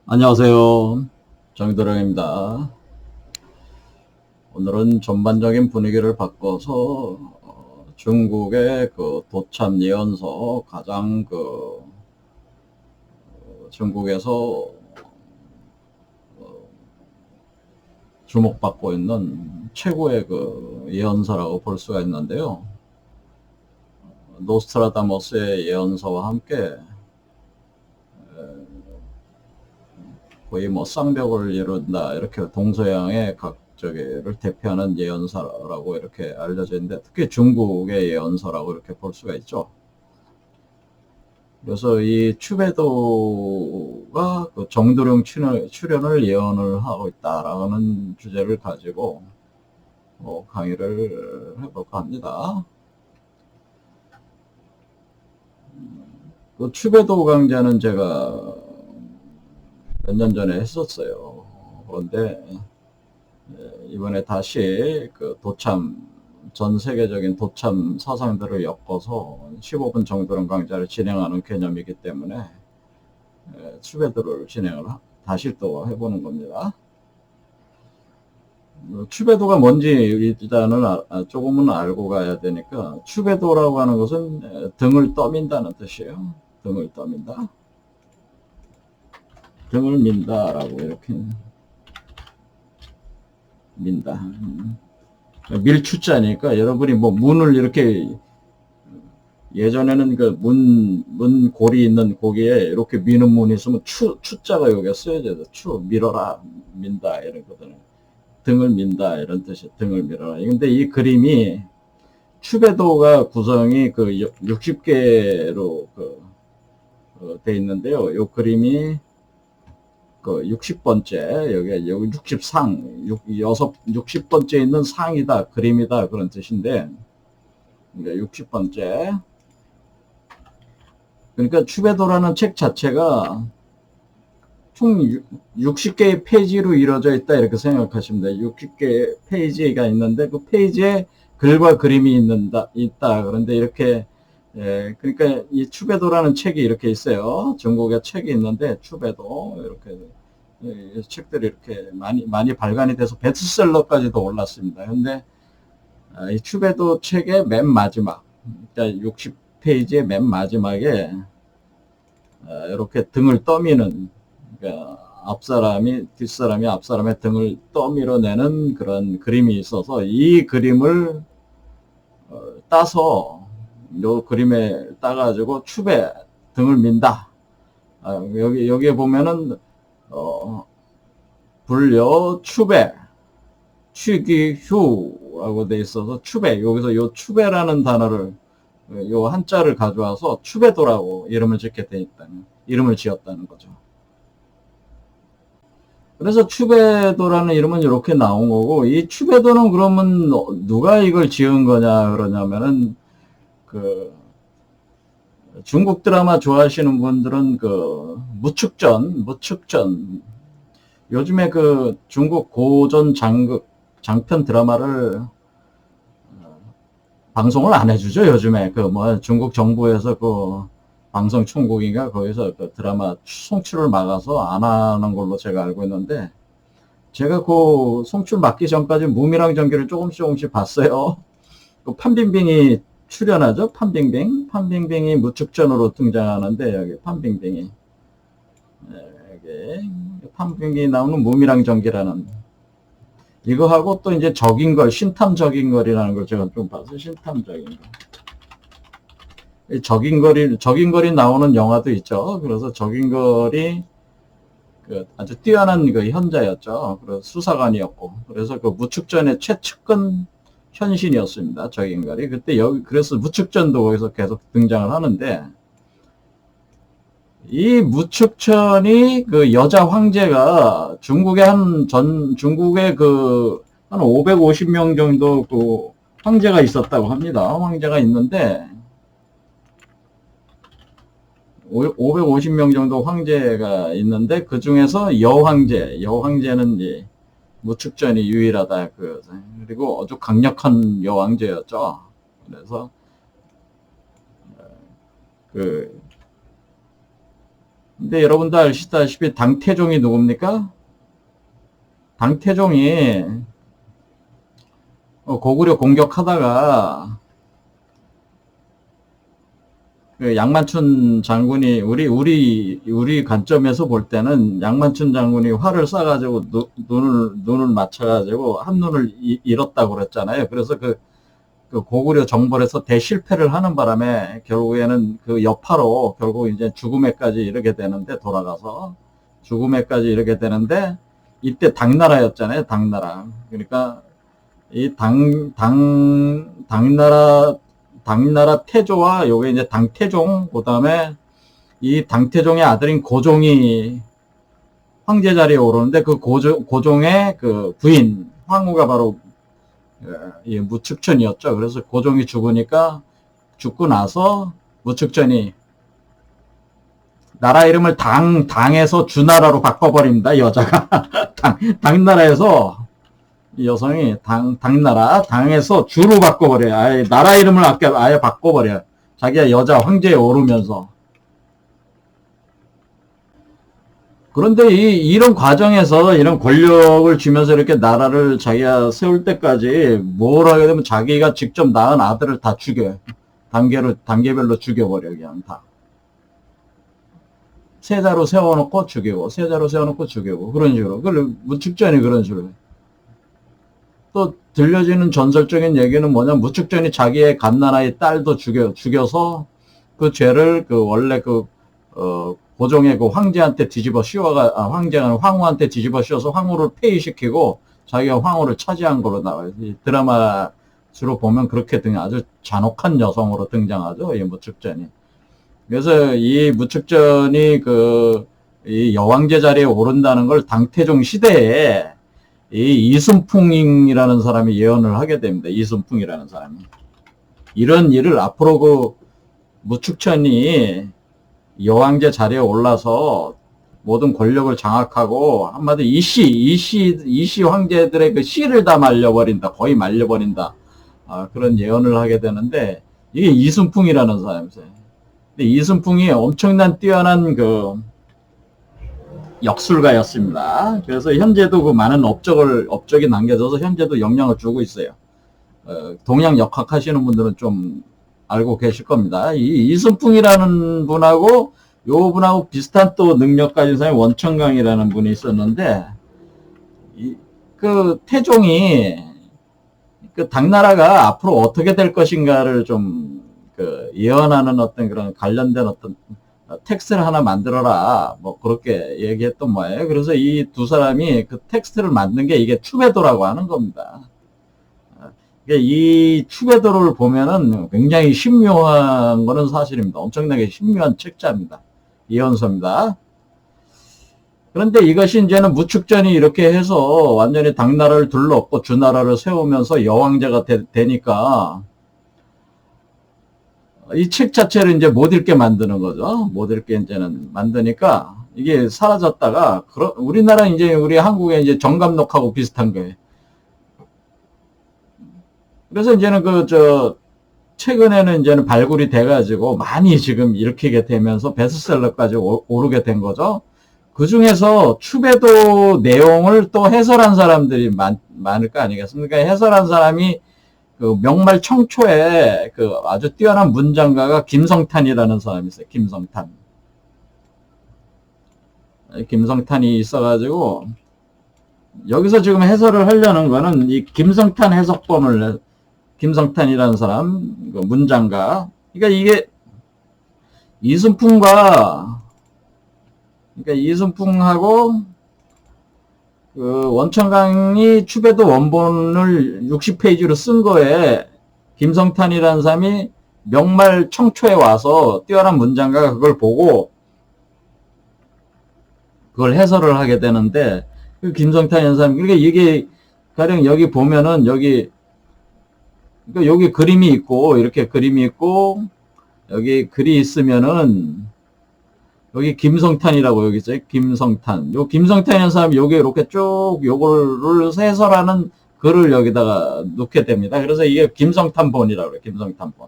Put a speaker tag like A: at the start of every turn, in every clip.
A: 안녕하세요. 정도령입니다. 오늘은 전반적인 분위기를 바꿔서 중국의 그 도참 예언서 가장 중국에서 주목받고 있는 최고의 그 예언서라고 볼 수가 있는데요. 노스트라다머스의 예언서와 함께 거의 뭐 쌍벽을 이룬다 이렇게 동서양의 각 저기를 대표하는 예언서라고 이렇게 알려져 있는데, 특히 중국의 예언서라고 이렇게 볼 수가 있죠. 그래서 이 추배도가 그 정도령 출연을 예언을 하고 있다라는 주제를 가지고 강의를 해볼까 합니다. 그 추배도 강좌는 제가 몇 년 전에 했었어요. 그런데 이번에 다시 그 도참, 전 세계적인 도참 사상들을 엮어서 15분 정도는 강좌를 진행하는 개념이기 때문에 추배도를 다시 또 해보는 겁니다. 추배도가 뭔지 일단은 조금은 알고 가야 되니까, 추배도라고 하는 것은 등을 떠민다는 뜻이에요. 등을 떠민다. 등을 민다라고 이렇게 민다. 밀추자니까 여러분이 뭐 문을 이렇게, 예전에는 그 문골이 있는 고기에 이렇게 미는 문이 있으면 추자가 여기에 쓰여져서 밀어라, 민다 이런 거거든요. 등을 민다 이런 뜻이, 등을 밀어라. 근데 이 그림이 추배도가 구성이 그 60개로 돼 있는데요. 이 그림이 그 60번째, 여기 60상, 60번째 있는 상이다, 그림이다, 그런 뜻인데, 그러니까 60번째. 그러니까 추배도라는 책 자체가 총 60개의 페이지로 이루어져 있다, 이렇게 생각하시면 돼요. 60개의 페이지가 있는데 그 페이지에 글과 그림이 있다. 그런데 이렇게, 그러니까 이 추배도라는 책이 이렇게 있어요. 중국에 책이 있는데 추배도 이렇게, 책들이 이렇게 많이 발간이 돼서 베스트셀러까지도 올랐습니다. 근데 이 추배도 책의 맨 마지막, 그러니까 60페이지의 맨 마지막에 이렇게 등을 떠미는, 그러니까 뒷사람이 앞사람의 등을 떠밀어내는 그런 그림이 있어서, 이 그림을 따서 요 그림에 따가지고 추배, 등을 민다. 여기에 보면은 불려 추배, 취기휴라고 돼 있어서 추배, 여기서 요 추배라는 단어를, 요 한자를 가져와서 추배도라고 이름을 지었다는 거죠. 그래서 추배도라는 이름은 이렇게 나온 거고, 이 추배도는 그러면 누가 이걸 지은 거냐 그러냐면은, 그 중국 드라마 좋아하시는 분들은 그 무축전, 요즘에 그 중국 고전 장편 드라마를 방송을 안 해주죠. 요즘에 그 뭐 중국 정부에서 그 방송 총국인가 거기서 그 드라마 송출을 막아서 안 하는 걸로 제가 알고 있는데, 제가 그 송출 막기 전까지 무미랑 전기를 조금씩 봤어요. 그 판빙빙이 출연하죠. 판빙빙이 무축전으로 등장하는데, 여기 판빙빙이, 여기 판빙빙이 나오는 무미랑 전기라는, 이거하고 또 이제 신탐적인 걸이라는 걸 제가 좀 봤어요. 신탐적인 걸. 적인거리 나오는 영화도 있죠. 그래서 적인거리 그 아주 뛰어난 그 현자였죠. 그래서 수사관이었고, 그래서 그 무축전의 최측근 현신이었습니다. 적인거리. 그래서 무축전도 거기서 계속 등장을 하는데, 이 무축전이 그 여자 황제가 중국에 한 550명 정도 그 황제가 있었다고 합니다. 황제가 있는데, 550명 정도 황제가 있는데, 그 중에서 여황제는 이제 무축전이 유일하다. 그리고 아주 강력한 여왕제였죠. 그래서 그 근데 여러분도 아시다시피 당태종이 누굽니까? 당태종이 고구려 공격하다가 그 양만춘 장군이 우리 관점에서 볼 때는 양만춘 장군이 활을 쏴가지고 눈을 맞춰가지고 한 눈을 잃었다고 그랬잖아요. 그래서 그 고구려 정벌에서 대실패를 하는 바람에 결국에는 그 여파로 결국 이제 죽음에까지 이르게 되는데, 돌아가서 죽음에까지 이르게 되는데, 이때 당나라였잖아요. 당나라. 그러니까 이 당나라 태조와 요게 이제 당태종, 그 다음에 이 당태종의 아들인 고종이 황제 자리에 오르는데, 그 고종의 그 부인 황후가 바로 이 무측천이었죠. 그래서 고종이 죽고 나서 무측천이 나라 이름을 당에서 주나라로 바꿔버립니다. 여자가 당나라에서 이 여성이 당에서 주로 바꿔버려요. 아예 나라 이름을 아예 바꿔버려요. 자기가 여자 황제에 오르면서. 그런데 이런 과정에서 이런 권력을 주면서 이렇게 나라를 자기가 세울 때까지 뭘 하게 되면 자기가 직접 낳은 아들을 다 죽여요. 단계별로 죽여버려, 그냥 다. 세자로 세워놓고 죽이고, 세자로 세워놓고 죽이고, 그런 식으로. 무측전이 그런 식으로. 또 들려지는 전설적인 얘기는 뭐냐, 무측전이 자기의 갓나라의 딸도 죽여서 그 죄를 원래 고종의 그 황제한테 황후한테 뒤집어 씌워서 황후를 폐위시키고 자기가 황후를 차지한 걸로 나와요. 이 드라마 주로 보면 그렇게 아주 잔혹한 여성으로 등장하죠. 이 무측전이. 그래서 이 무측전이 이 여왕제 자리에 오른다는 걸 당태종 시대에 이 이순풍이라는 사람이 예언을 하게 됩니다. 이순풍이라는 사람이. 이런 일을 앞으로 무측천이 여왕제 자리에 올라서 모든 권력을 장악하고 한마디 이씨 황제들의 그 씨를 다 말려버린다. 거의 말려버린다. 그런 예언을 하게 되는데, 이게 이순풍이라는 사람이세요. 근데 이순풍이 엄청난 뛰어난 역술가였습니다. 그래서 현재도 그 많은 업적이 남겨져서 현재도 영향을 주고 있어요. 동양 역학 하시는 분들은 좀 알고 계실 겁니다. 이 이순풍이라는 분하고 요 분하고 비슷한 또 능력 가진 사람이 원천강이라는 분이 있었는데, 태종이 당나라가 앞으로 어떻게 될 것인가를 좀 예언하는 어떤 그런 관련된 어떤 텍스트를 하나 만들어라, 뭐 그렇게 얘기했던 모양이에요. 그래서 이 두 사람이 그 텍스트를 만든 게 이게 추배도라고 하는 겁니다. 이 추배도를 보면은 굉장히 신묘한 거는 사실입니다. 엄청나게 신묘한 책자입니다. 예언서입니다. 그런데 이것이 이제는 무측전이 이렇게 해서 완전히 당나라를 둘러엎고 주나라를 세우면서 여왕제가 되니까 이 책 자체를 이제 못 읽게 만드는 거죠. 못 읽게 이제는 만드니까 이게 사라졌다가, 우리나라 이제 우리 한국의 이제 정감록하고 비슷한 거예요. 그래서 이제는 최근에는 이제는 발굴이 돼가지고 많이 지금 읽히게 되면서 베스트셀러까지 오르게 된 거죠. 그 중에서 추배도 내용을 또 해설한 사람들이 많을 거 아니겠습니까? 해설한 사람이 명말 청초에 아주 뛰어난 문장가가 김성탄이라는 사람이 있어요. 김성탄이 있어가지고, 여기서 지금 해설을 하려는 거는 이 김성탄 해석본을, 김성탄이라는 사람, 문장가. 그러니까 이게 이순풍하고 원천강이 추배도 원본을 60페이지로 쓴 거에 김성탄이라는 사람이 명말 청초에 와서 뛰어난 문장가가 그걸 보고 그걸 해설을 하게 되는데, 그 김성탄이라는 사람이, 그러니까 이게 가령 여기 보면은 여기 그림이 있고, 이렇게 그림이 있고, 여기 글이 있으면은, 여기 김성탄이라고 여기 있어요. 김성탄. 요 김성탄이라는 사람이 여기 이렇게 쭉 요거를 해설하는 글을 여기다가 놓게 됩니다. 그래서 이게 김성탄본이라고 그래요. 김성탄본.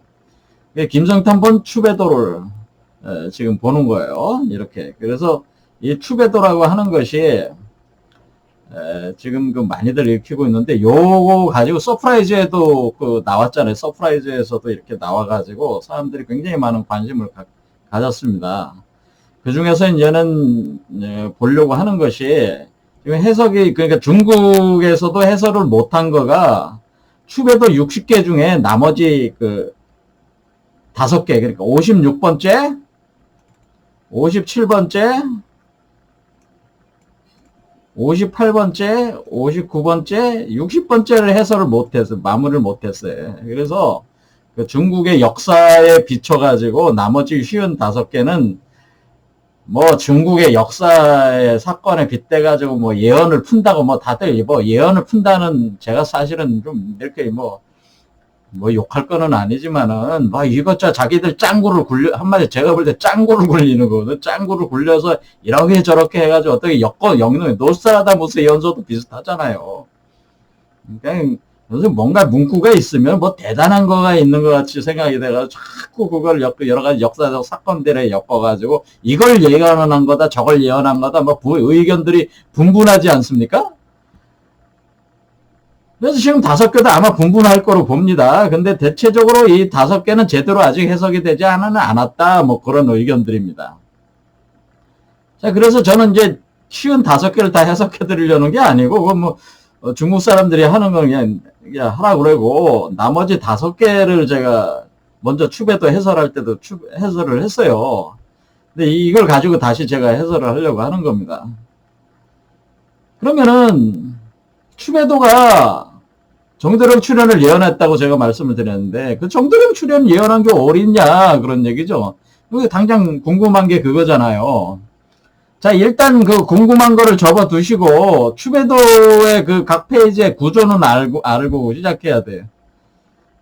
A: 김성탄본 추배도를 지금 보는 거예요. 이렇게. 그래서 이 추배도라고 하는 것이 지금 그 많이들 읽히고 있는데, 요거 가지고 서프라이즈에도 그 나왔잖아요. 서프라이즈에서도 이렇게 나와가지고 사람들이 굉장히 많은 관심을 가졌습니다. 그 중에서 이제는 보려고 하는 것이, 지금 해석이, 그러니까 중국에서도 해설을 못한 거가 추배도 60개 중에 나머지 그 5개, 그러니까 56번째, 57번째, 58번째, 59번째, 60번째를 해설을 못했어요. 마무리를 못했어요. 그래서 그 중국의 역사에 비춰가지고 나머지 쉬운 5개는 뭐 중국의 역사의 사건에 빗대가지고 뭐 예언을 푼다고 뭐 다들 뭐 예언을 푼다는, 제가 사실은 좀 이렇게 뭐 욕할 거는 아니지만은, 막 이것저것 자기들 짱구를 한마디 제가 볼 때 짱구를 굴리는 거거든. 짱구를 굴려서 이렇게 저렇게 해가지고 어떻게 엮는, 노스트라다무스 예언서도 비슷하잖아요. 그러니까 무슨 뭔가 문구가 있으면 뭐 대단한 거가 있는 것 같이 생각이 돼가지고 자꾸 그걸 여러 가지 역사적 사건들에 엮어가지고 이걸 예언한 거다, 저걸 예언한 거다, 뭐 의견들이 분분하지 않습니까? 그래서 지금 5개도 아마 분분할 거로 봅니다. 근데 대체적으로 이 5개는 제대로 아직 해석이 되지 않았다, 뭐 그런 의견들입니다. 자, 그래서 저는 이제 쉬운 5개를 다 해석해 드리려는 게 아니고, 그건 뭐 중국 사람들이 하는 건 그냥 하라 그러고, 나머지 5개를 제가 먼저 추배도 해설할 때도 해설을 했어요. 근데 이걸 가지고 다시 제가 해설을 하려고 하는 겁니다. 그러면은 추배도가 정대령 출연을 예언했다고 제가 말씀을 드렸는데, 그 정대령 출연 예언한 게 어딨냐, 그런 얘기죠. 당장 궁금한 게 그거잖아요. 자, 일단 그 궁금한 거를 접어 두시고 추배도의 그 각 페이지의 구조는 알고 시작해야 돼요.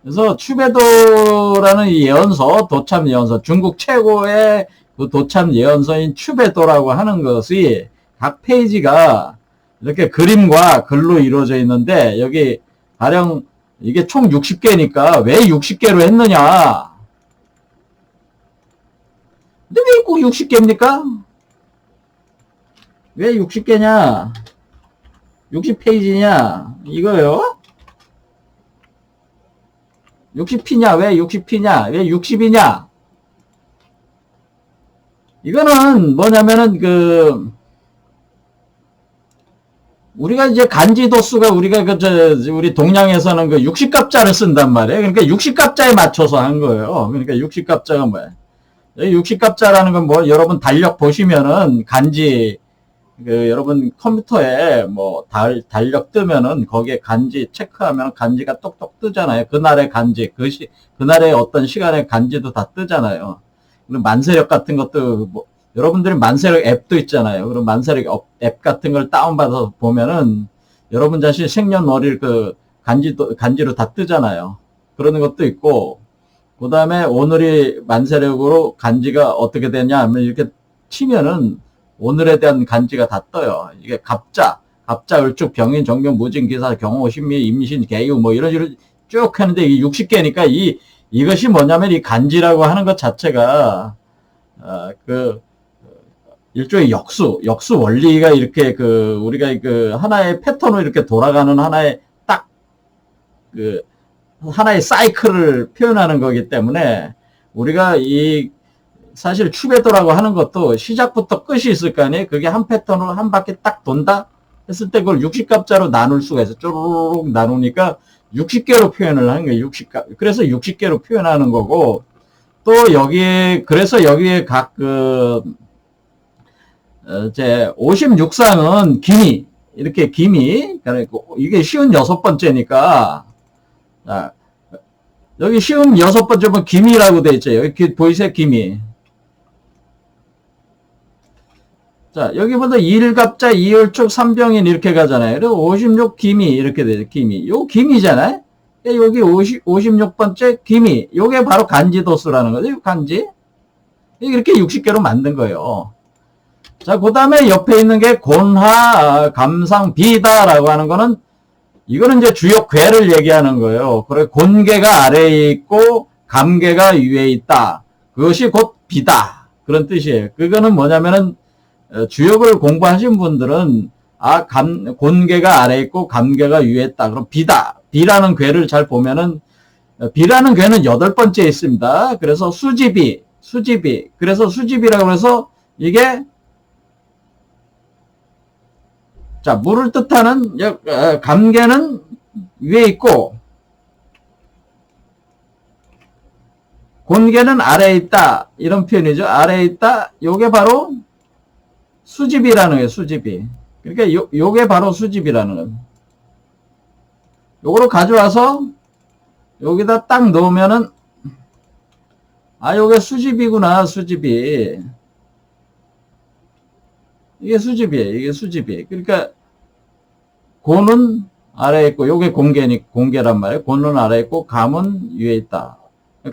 A: 그래서 추배도라는 이 예언서, 도참 예언서, 중국 최고의 그 도참 예언서인 추배도라고 하는 것이 각 페이지가 이렇게 그림과 글로 이루어져 있는데, 여기 가령 이게 총 60개니까 왜 60개로 했느냐? 근데 왜 꼭 60개입니까? 왜 60개냐? 60페이지냐? 이거요? 60피냐? 왜 60피냐? 왜 60이냐? 이거는 뭐냐면은 우리가 이제 간지 도수가 우리가 우리 동양에서는 그 60갑자를 쓴단 말이에요. 그러니까 60갑자에 맞춰서 한 거예요. 그러니까 60갑자가 뭐야? 60갑자라는 건 뭐 여러분 달력 보시면은 간지, 여러분 컴퓨터에 뭐 달력 뜨면은 거기에 간지 체크하면 간지가 똑똑 뜨잖아요. 그날의 간지, 그날의 어떤 시간의 간지도 다 뜨잖아요. 그리고 만세력 같은 것도 뭐 여러분들이 만세력 앱도 있잖아요. 그럼 만세력 앱 같은 걸 다운받아서 보면은 여러분 자신 생년월일 그 간지로 다 뜨잖아요. 그러는 것도 있고, 그 다음에 오늘이 만세력으로 간지가 어떻게 되냐 하면 이렇게 치면은 오늘에 대한 간지가 다 떠요. 이게 갑자, 을축, 병인, 정경, 무진, 기사, 경호, 신미, 임신, 개유 뭐 이런 식으로 쭉 하는데 이 60개니까 이것이 뭐냐면 이 간지라고 하는 것 자체가 일종의 역수 원리가 이렇게 우리가 하나의 패턴으로 이렇게 돌아가는 하나의 하나의 사이클을 표현하는 거기 때문에, 우리가 사실 추배도라고 하는 것도 시작부터 끝이 있을 거 아니에요? 그게 한 패턴으로 한 바퀴 딱 돈다? 했을 때 그걸 60갑자로 나눌 수가 있어. 쪼르륵 나누니까 60개로 표현을 하는 거예요. 그래서 60개로 표현하는 거고, 또 그래서 여기에 각 56상은 기미, 이렇게 기미, 그러니까 이게 쉬운 6번째니까, 자, 여기 쉬운 6번째면 기미라고 돼 있죠. 여기 보이세요? 기미. 자, 여기보다 1갑자, 2을축, 3병인 이렇게 가잖아요. 그리고 56 기미 이렇게 되죠. 기미. 요 기미잖아요. 여기 56번째 기미. 요게 바로 간지도수라는 거죠. 간지. 이렇게 60개로 만든 거예요. 자, 그 다음에 옆에 있는 게 곤하, 감상, 비다라고 하는 거는, 이거는 이제 주역 괴를 얘기하는 거예요. 그래, 곤괴가 아래에 있고, 감괴가 위에 있다. 그것이 곧 비다. 그런 뜻이에요. 그거는 뭐냐면은 주역을 공부하신 분들은 곤괴가 아래에 있고 감괴가 위에 있다. 그럼 비다. 비라는 괴를 잘 보면은 비라는 괴는 8번째에 있습니다. 그래서 수지비. 그래서 수지비라고 해서 이게 자, 물을 뜻하는 감괴는 위에 있고 곤괴는 아래에 있다. 이런 표현이죠. 아래에 있다. 요게 바로 수지비라는 거예요. 수지비. 그러니까 요게 바로 수지비라는 거예요. 요거로 가져와서 여기다 딱 넣으면은 요게 수지비구나. 수지비. 이게 수지비예요. 이게 수지비. 그러니까 곤은 아래에 있고 요게 공개란 말이에요. 곤은 아래에 있고 감은 위에 있다.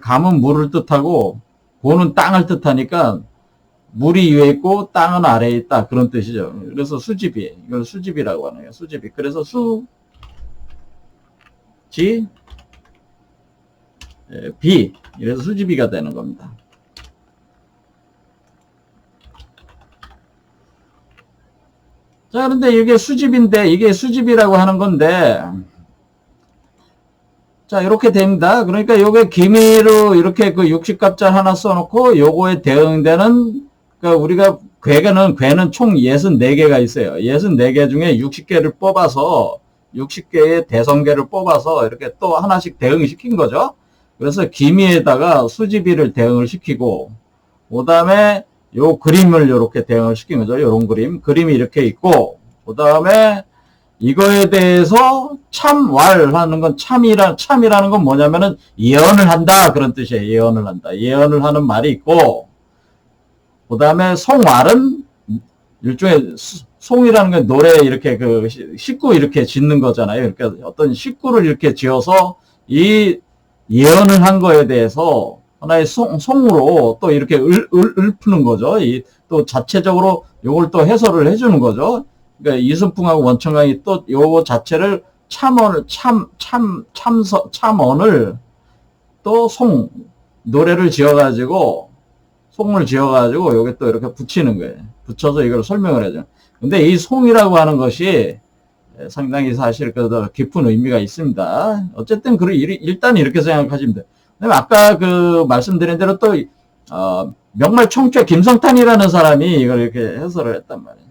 A: 감은 물을 뜻하고 곤은 땅을 뜻하니까 물이 위에 있고 땅은 아래에 있다. 그런 뜻이죠. 그래서 수지비. 이걸 수지비라고 하는 거예요. 수지비. 그래서 비. 이래서 수지비가 되는 겁니다. 자, 그런데 이게 수지비인데, 이게 수지비라고 하는 건데, 자, 이렇게 됩니다. 그러니까 요게 기미로 이렇게 그 60갑절 하나 써놓고, 요거에 대응되는, 그러니까 우리가 괴는 총 64개가 있어요. 64개 중에 60개를 뽑아서, 60개의 대성계를 뽑아서 이렇게 또 하나씩 대응시킨 거죠. 그래서 기미에다가 수지비를 대응을 시키고, 그 다음에 요 그림을 이렇게 대응을 시킨 거죠. 요런 그림이 이렇게 있고, 그 다음에 이거에 대해서 참왈하는 건 참이라는 건 뭐냐면은 예언을 한다. 그런 뜻이에요. 예언을 한다. 예언을 하는 말이 있고, 그 다음에 송왈은 일종의 송이라는 건 노래 이렇게 그 식구 이렇게 짓는 거잖아요. 그러니까 어떤 식구를 이렇게 지어서 이 예언을 한 거에 대해서 하나의 송으로 또 이렇게 읊는 거죠. 또 자체적으로 요걸 또 해설을 해주는 거죠. 그러니까 이순풍하고 원천강이 또 요 자체를 참언을 또 노래를 지어가지고 송을 지어가지고 요게 또 이렇게 붙이는 거예요. 붙여서 이걸 설명을 해줘. 근데 이 송이라고 하는 것이 상당히 사실 그 깊은 의미가 있습니다. 어쨌든 일단 이렇게 생각하시면 돼요. 아까 그 말씀드린 대로 또 명말 청취자 김성탄이라는 사람이 이걸 이렇게 해설을 했단 말이에요.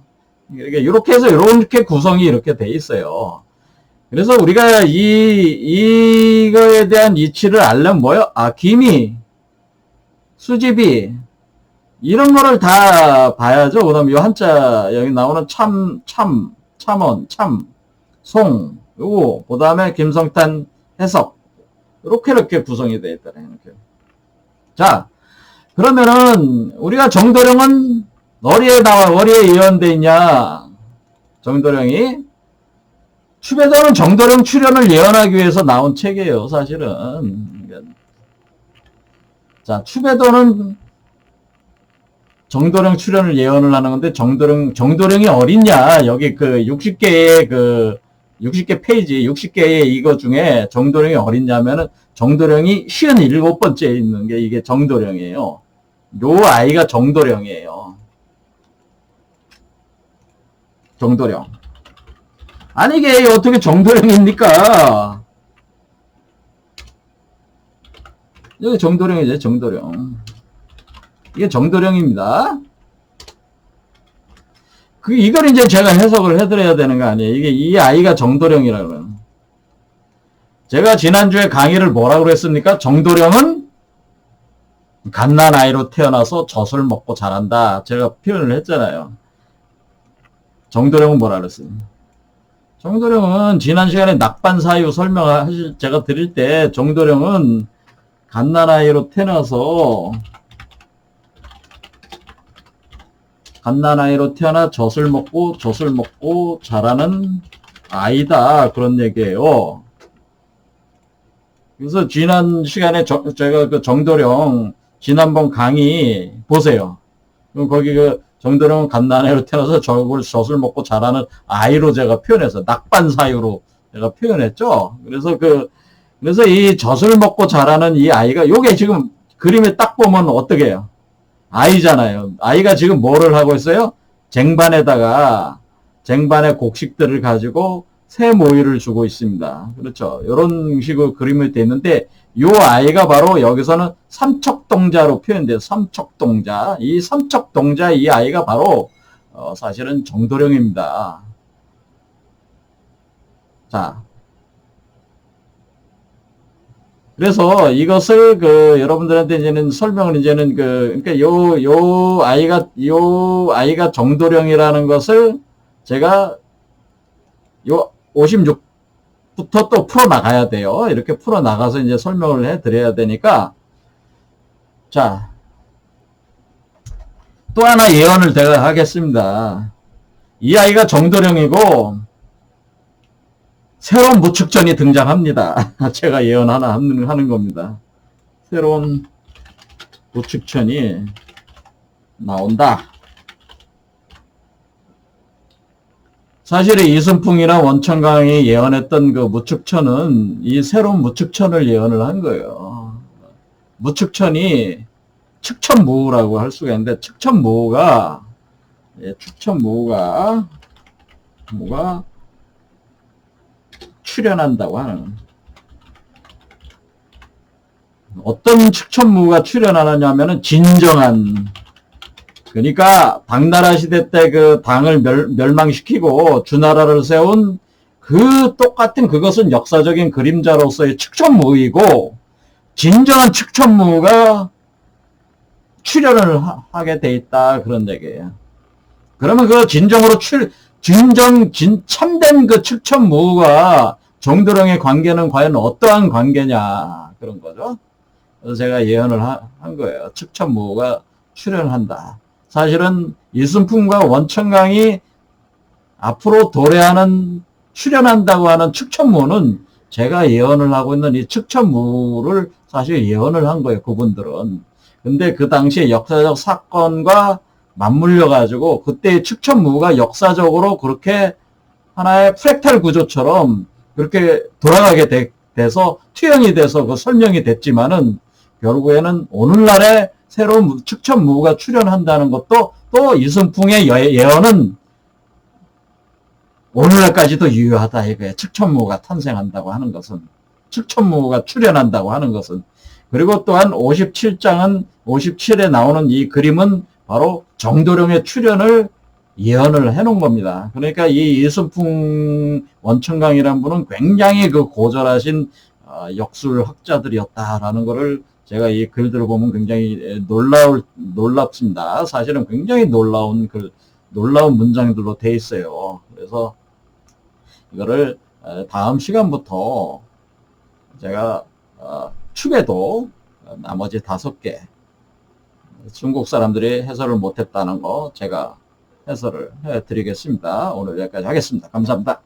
A: 이렇게 해서 이렇게 구성이 이렇게 돼 있어요. 그래서 우리가 이거에 대한 이치를 알려면 뭐요? 기미, 수지비 이런 거를 다 봐야죠. 그다음 요 한자 여기 나오는 참원, 송, 요거 그다음에 김성탄 해석 이렇게 구성이 되어 있다. 이렇게. 자, 그러면은 우리가 정도령은 어디에 예언돼 있냐? 정도령이 추배도는 정도령 출현을 예언하기 위해서 나온 책이에요. 사실은. 자, 추배도는 정도령 출현을 예언을 하는 건데 정도령이 어딨냐? 여기 그 60개 페이지, 60개의 이거 중에 정도령이 어딨냐면은 정도령이 57번째에 있는 게 이게 정도령이에요. 요 아이가 정도령이에요. 정도령. 아니 이게 어떻게 정도령입니까? 여기 정도령이죠. 정도령. 이게 정도령입니다. 이걸 이제 제가 해석을 해드려야 되는 거 아니에요. 이 아이가 정도령이라고요. 제가 지난주에 강의를 뭐라고 그랬습니까? 정도령은 갓난 아이로 태어나서 젖을 먹고 자란다. 제가 표현을 했잖아요. 정도령은 뭐라 그랬어요? 정도령은 지난 시간에 낙반사유 제가 드릴 때 정도령은 갓난 아이로 태어나서 태어나 젖을 먹고 자라는 아이다. 그런 얘기예요. 그래서 지난 시간에 제가 그 정도령 지난번 강의 보세요. 그럼 거기 그 정도령은 갓난 아이로 태어나서 젖을 먹고 자라는 아이로 제가 표현해서 낙반사유로 제가 표현했죠. 그래서 이 젖을 먹고 자라는 이 아이가 요게 지금 그림에 딱 보면 어떻게 해요? 아이잖아요. 아이가 지금 뭐를 하고 있어요? 쟁반에 곡식들을 가지고 새 모이를 주고 있습니다. 그렇죠. 이런 식으로 그림이 되어 있는데 이 아이가 바로 여기서는 삼척동자로 표현돼요. 삼척동자. 이 삼척동자 이 아이가 바로 사실은 정도령입니다. 자, 그래서 이것을 여러분들한테 이제는 설명을 이제는 그러니까 요 아이가 정도령이라는 것을 제가 요 56부터 또 풀어나가야 돼요. 이렇게 풀어나가서 이제 설명을 해 드려야 되니까. 자, 또 하나 예언을 제가 하겠습니다. 이 아이가 정도령이고, 새로운 무축전이 등장합니다. 제가 예언 하나 하는 겁니다. 새로운 무축전이 나온다. 사실 이순풍이나 원천강이 예언했던 그 무축천은 이 새로운 무축천을 예언을 한 거예요. 무축천이 측천무후라고 할 수가 있는데 측천무후가 뭐가 출현한다고 하는, 어떤 측천무후가 출현하느냐면은 진정한, 그러니까 당나라 시대 때 그 당을 멸망시키고 주나라를 세운 그 똑같은 그것은 역사적인 그림자로서의 측천무후이고, 진정한 측천무후가 출현을 하게 돼 있다, 그런 얘기예요. 그러면 그 참된 그 측천무후가 정도령의 관계는 과연 어떠한 관계냐, 그런 거죠. 그래서 제가 예언을 한 거예요. 측천무후가 출현한다. 사실은 이순풍과 원천강이 앞으로 도래하는, 출현한다고 하는 측천무후는 제가 예언을 하고 있는 이 측천무후를 사실 예언을 한 거예요, 그분들은. 근데 그 당시에 역사적 사건과 맞물려 가지고 그때의 측천무후가 역사적으로 그렇게 하나의 프랙탈 구조처럼 그렇게 돌아가게 돼서 투영이 돼서 그 설명이 됐지만은, 결국에는 오늘날의 새로운 측천무후가 출현한다는 것도 또 이순풍의 예언은 오늘날까지도 유효하다 이거예요. 측천무후가 탄생한다고 하는 것은, 측천무후가 출현한다고 하는 것은. 그리고 또한 57장은 57에 나오는 이 그림은 바로 정도령의 출현을 예언을 해놓은 겁니다. 그러니까 이 이순풍 원천강이라는 분은 굉장히 그 고절하신 역술학자들이었다라는 것을 제가 이 글들을 보면 굉장히 놀랍습니다. 사실은 굉장히 놀라운 문장들로 돼 있어요. 그래서 이거를 다음 시간부터 제가 축에도 나머지 5개 중국 사람들이 해설을 못했다는 거 제가 해설을 해드리겠습니다. 오늘 여기까지 하겠습니다. 감사합니다.